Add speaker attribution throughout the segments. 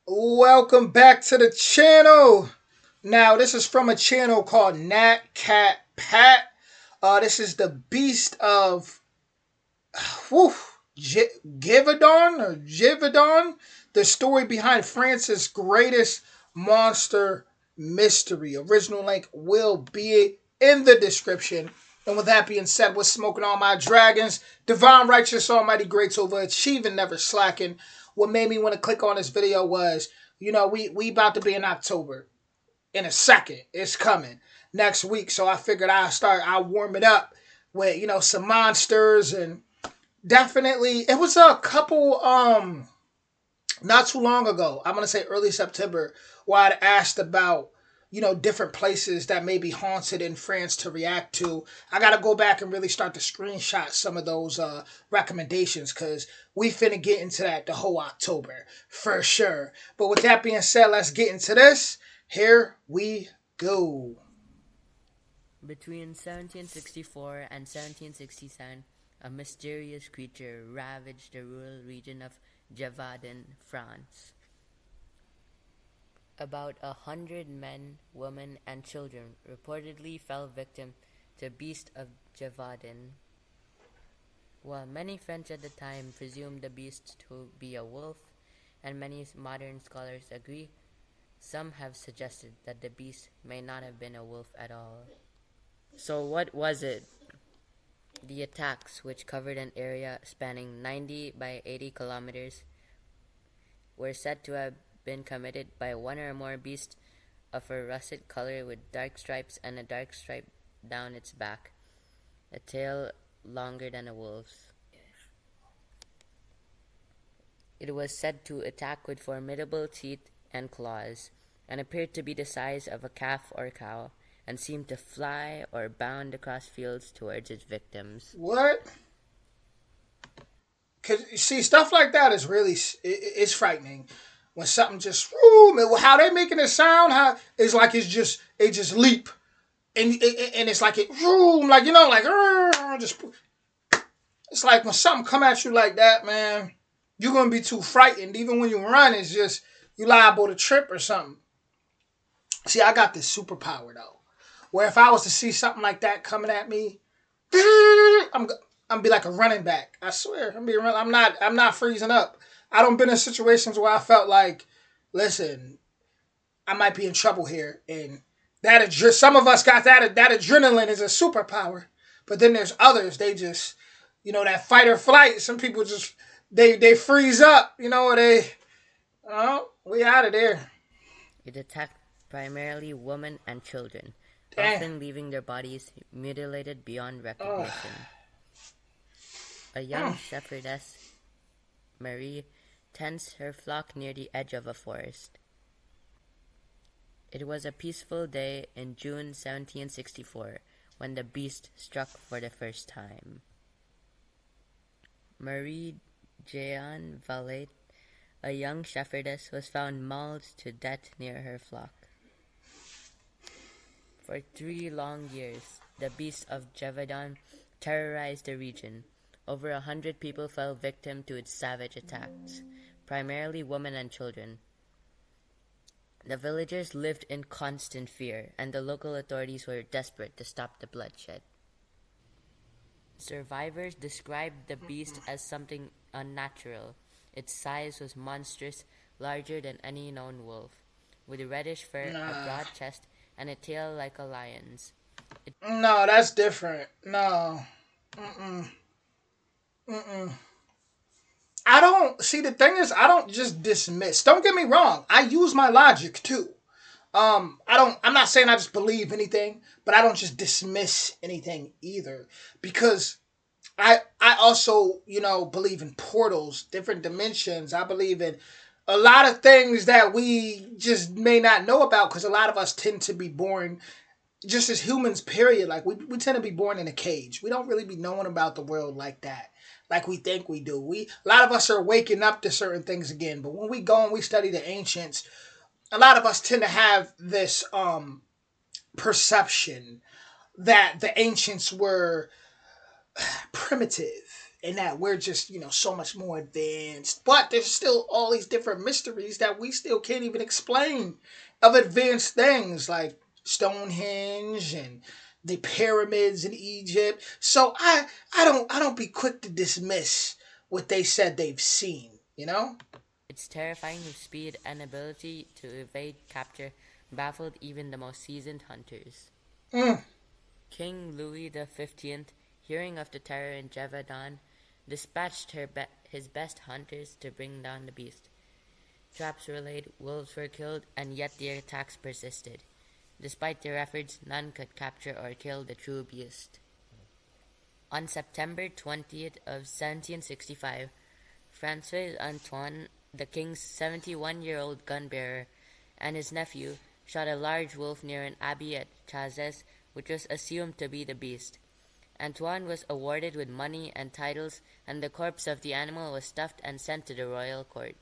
Speaker 1: Welcome back to the channel. Now, this is from a channel called Nat Cat Pat. This is the Beast of whew, Gévaudan, the story behind France's greatest monster mystery. Original link will be in the description. And with that being said, we're smoking all my dragons. Divine, righteous, almighty, great, overachieving, never slacking. What made me want to click on this video was, we about to be in October. In a second, it's coming next week. So I figured I'll warm it up with, some monsters and definitely it was a couple not too long ago, I'm gonna say early September, where I'd asked about different places that may be haunted in France to react to. I gotta go back and really start to screenshot some of those recommendations because we finna get into that the whole October for sure. But with that being said, let's get into this. Here we go.
Speaker 2: Between 1764 and 1767, a mysterious creature ravaged the rural region of Gévaudan, France. About 100 men, women, and children reportedly fell victim to the beast of Gévaudan. While many French at the time presumed the beast to be a wolf, and many modern scholars agree, some have suggested that the beast may not have been a wolf at all. So what was it? The attacks, which covered an area spanning 90 by 80 kilometers, were said to have been committed by one or more beasts of a russet color with dark stripes and a dark stripe down its back, a tail longer than a wolf's. It was said to attack with formidable teeth and claws, and appeared to be the size of a calf or cow, and seemed to fly or bound across fields towards its victims.
Speaker 1: What? Cause you see, stuff like that is really it's frightening. When something just how they making it sound, how it's like it just leap, and it's like it like just it's like when something come at you like that, man, you're gonna be too frightened. Even when you run, it's just you liable to trip or something. See, I got this superpower though, where if I was to see something like that coming at me, I'm be like a running back. I swear, I'm not freezing up. I don't been in situations where I felt like, listen, I might be in trouble here, and some of us got that adrenaline is a superpower, but then there's others. They just, that fight or flight. Some people just they freeze up. We out of there.
Speaker 2: It attacked primarily women and children,
Speaker 1: Damn.
Speaker 2: often leaving their bodies mutilated beyond recognition. A young shepherdess, Marie, tends her flock near the edge of a forest. It was a peaceful day in June 1764 when the beast struck for the first time. Marie Jeanne Valette, a young shepherdess, was found mauled to death near her flock. For 3 long years, the beast of Gévaudan terrorized the region. Over 100 people fell victim to its savage attacks, primarily women and children. The villagers lived in constant fear, and the local authorities were desperate to stop the bloodshed. Survivors described the beast as something unnatural. Its size was monstrous, larger than any known wolf, with reddish fur, a broad chest, and a tail like a lion's.
Speaker 1: No, that's different. No. I don't see. The thing is, I don't just dismiss. Don't get me wrong. I use my logic too. I'm not saying I just believe anything, but I don't just dismiss anything either, because I also believe in portals, different dimensions. I believe in a lot of things that we just may not know about, because a lot of us tend to be born just as humans, period. Like we tend to be born in a cage. We don't really be knowing about the world like that, like we think we do. A lot of us are waking up to certain things again. But when we go and we study the ancients, a lot of us tend to have this perception that the ancients were primitive and that we're just, so much more advanced. But there's still all these different mysteries that we still can't even explain of advanced things like Stonehenge and the pyramids in Egypt. So I don't be quick to dismiss what they said they've seen.
Speaker 2: Its terrifying speed and ability to evade capture baffled even the most seasoned hunters.
Speaker 1: Mm.
Speaker 2: King Louis XV, hearing of the terror in Gévaudan, dispatched his best hunters to bring down the beast. Traps were laid, wolves were killed, and yet the attacks persisted. Despite their efforts, none could capture or kill the true beast. On September 20th of 1765, Francois Antoine, the king's 71-year-old gun-bearer, and his nephew shot a large wolf near an abbey at Chazes, which was assumed to be the beast. Antoine was awarded with money and titles, and the corpse of the animal was stuffed and sent to the royal court.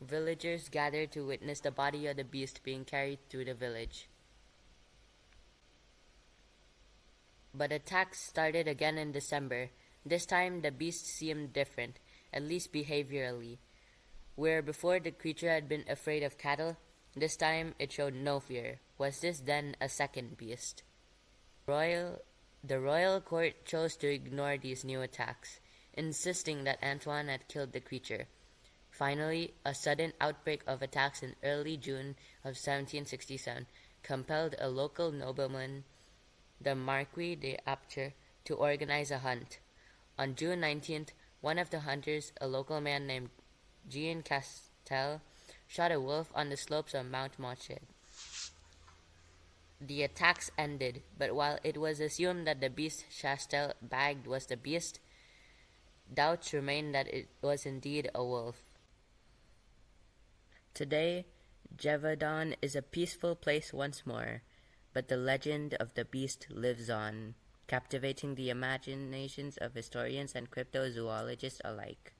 Speaker 2: Villagers gathered to witness the body of the beast being carried through the village. But attacks started again in December. This time the beast seemed different, at least behaviorally. Where before the creature had been afraid of cattle, this time it showed no fear. Was this then a second beast? The royal court chose to ignore these new attacks, insisting that Antoine had killed the creature. Finally, a sudden outbreak of attacks in early June of 1767 compelled a local nobleman, the Marquis d'Après, to organize a hunt. On June 19th, one of the hunters, a local man named Jean Castel, shot a wolf on the slopes of Mount Mochet. The attacks ended, but while it was assumed that the beast Chastel bagged was the beast, doubts remained that it was indeed a wolf. Today, Gévaudan is a peaceful place once more, but the legend of the beast lives on, captivating the imaginations of historians and cryptozoologists alike.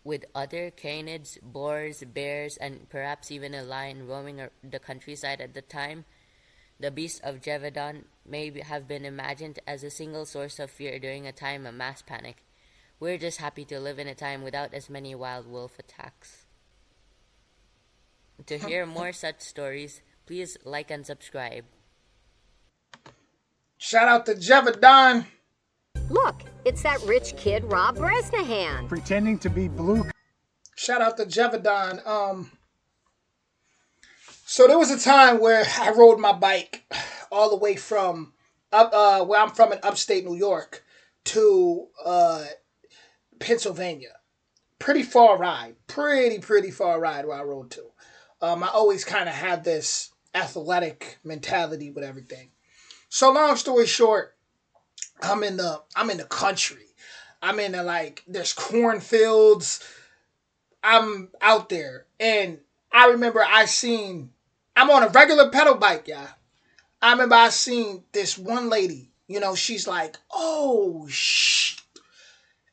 Speaker 2: With other canids, boars, bears, and perhaps even a lion roaming the countryside at the time, the beast of Gévaudan may have been imagined as a single source of fear during a time of mass panic. We're just happy to live in a time without as many wild wolf attacks. To hear more such stories, please like and subscribe.
Speaker 1: Shout out to Gévaudan.
Speaker 3: Look, it's that rich kid, Rob Bresnahan.
Speaker 4: Pretending to be blue.
Speaker 1: Shout out to Gévaudan. So there was a time where I rode my bike all the way from where I'm from in upstate New York to Pennsylvania. Pretty far ride. Pretty far ride where I rode to. I always kind of had this athletic mentality with everything. So long story short, I'm in the country. I'm in there's cornfields. I'm out there, and I remember I'm on a regular pedal bike, yeah. I remember I seen this one lady. She's like, oh shit.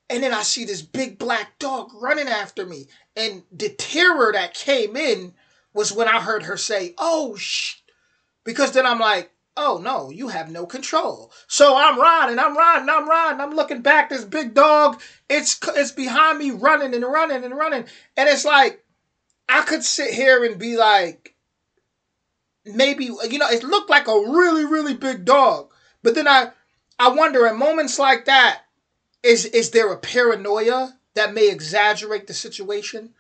Speaker 1: And then I see this big black dog running after me, and the terror that came in was when I heard her say, oh shit. Because then I'm like, oh no, you have no control. So I'm riding. I'm looking back, this big dog, it's behind me running. And it's like, I could sit here and be like, maybe, it looked like a really, really big dog. But then I wonder, in moments like that, is there a paranoia that may exaggerate the situation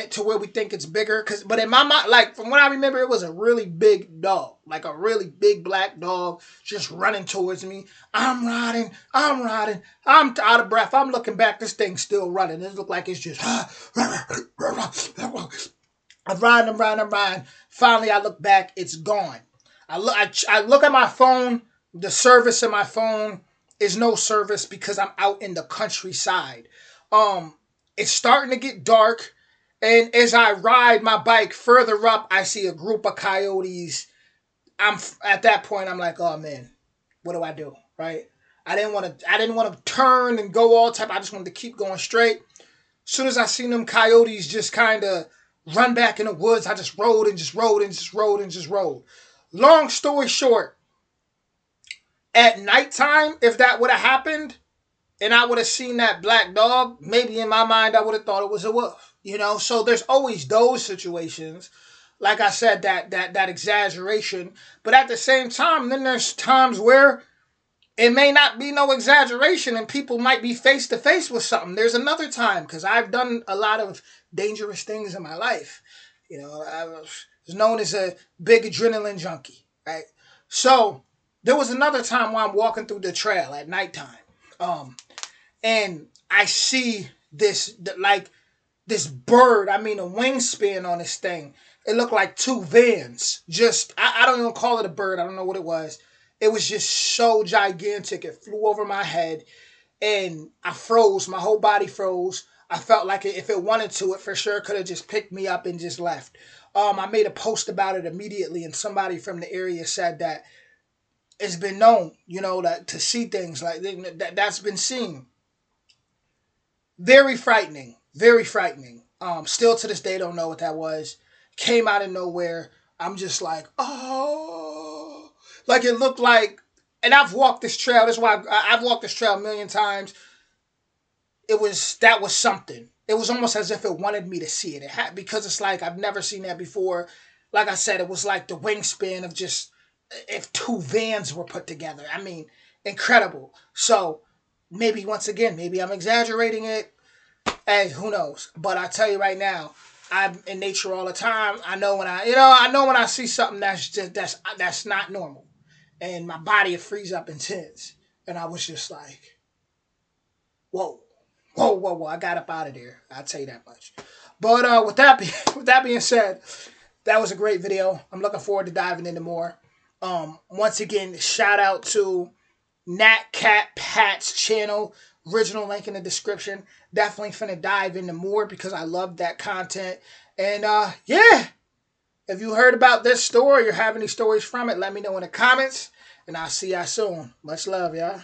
Speaker 1: to where we think it's bigger? But in my mind, from what I remember, it was a really big dog, like a really big black dog just running towards me. I'm riding. I'm out of breath. I'm looking back. This thing's still running. It looked like it's just. I'm riding. Finally, I look back. It's gone. I look at my phone. The service in my phone is no service because I'm out in the countryside. It's starting to get dark. And as I ride my bike further up, I see a group of coyotes. At that point, I'm like, oh man, what do I do? Right? I didn't want to turn and go all type. I just wanted to keep going straight. As soon as I seen them coyotes just kind of run back in the woods, I just rode. Long story short, at nighttime, if that would have happened, and I would have seen that black dog, maybe in my mind I would have thought it was a wolf. You know, so there's always those situations. Like I said, that exaggeration. But at the same time, then there's times where it may not be no exaggeration and people might be face to face with something. There's another time, because I've done a lot of dangerous things in my life. You know, I was known as a big adrenaline junkie, right? So there was another time while I'm walking through the trail at nighttime. And I see this bird, I mean a wingspan on this thing. It looked like two vans. I don't even call it a bird. I don't know what it was. It was just so gigantic. It flew over my head and I froze. My whole body froze. I felt like if it wanted to, it for sure could have just picked me up and just left. I made a post about it immediately, and somebody from the area said that it's been known, you know, that to see things like that's been seen. Very frightening. Very frightening. Still to this day, don't know what that was. Came out of nowhere. I'm just like, oh, like it looked like. And I've walked this trail. That's why I've walked this trail a million times. That was something. It was almost as if it wanted me to see it. Because it's like I've never seen that before. Like I said, it was like the wingspan of just if two vans were put together. I mean, incredible. So maybe once again, maybe I'm exaggerating it. Hey, who knows? But I tell you right now, I'm in nature all the time. I know when I see something that's not normal, and my body will freeze up intense, and I was just like, whoa, whoa, whoa, whoa! I got up out of there. I'll tell you that much. But with that being said, that was a great video. I'm looking forward to diving into more. Once again, shout out to Nat Cat Pat's channel. Original link in the description. Definitely finna dive into more because I love that content. And yeah, if you heard about this story or have any stories from it, let me know in the comments. And I'll see y'all soon. Much love, y'all.